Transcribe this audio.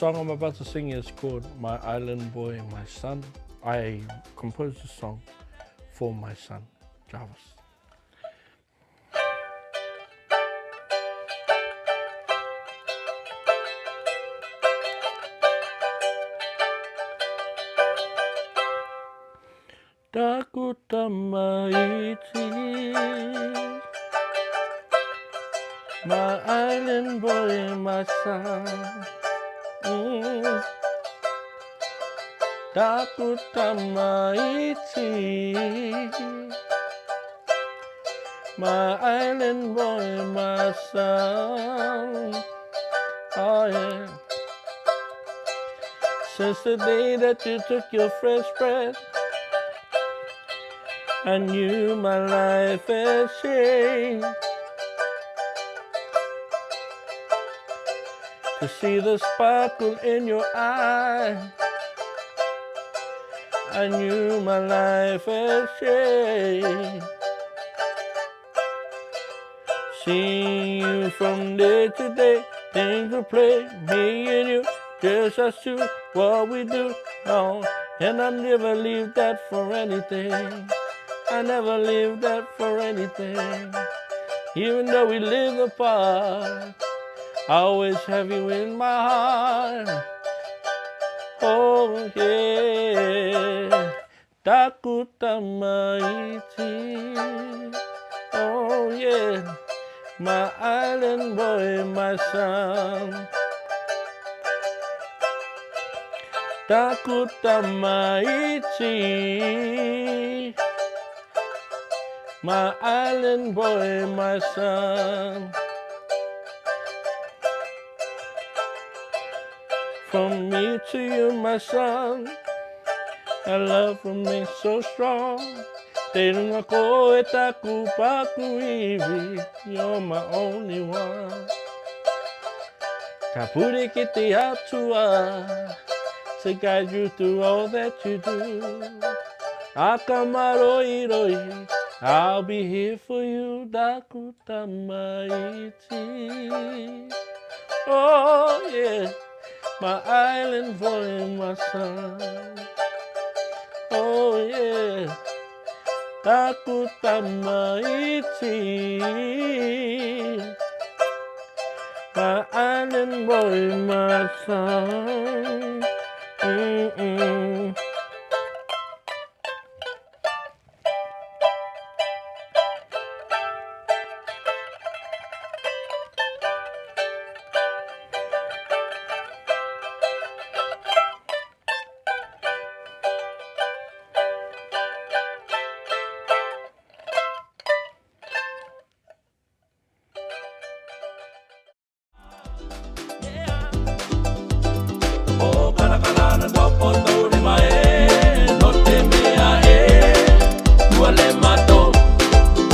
song I'm about to sing is called My Island Boy, My Son. I composed the song for my son, Jarvis. Takuta maiti, my island boy, my son. Takuta maiti, my island boy, my son. Oh yeah. Since the day that you took your fresh breath, I knew my life had changed. To see the sparkle in your eye, I knew my life had changed. Seeing you from day to day, things will play, me and you, just as to what we do. Oh, and I never leave that for anything. I never leave that for anything. Even though we live apart, I always have you in my heart. Oh yeah, Takuta maiti. Oh yeah, my island boy, my son. Takuta maiti, my island boy, my son. From me to you, my son, our love remains so strong. Te runga ko e taku paku iwi, you're my only one. Ka pure ki te atua, to guide you through all that you do. Akamaro roi, I'll be here for you, Takuta maiti. Oh yeah, my island boy, my son. Oh yeah, Takuta maiti. My island boy, my son.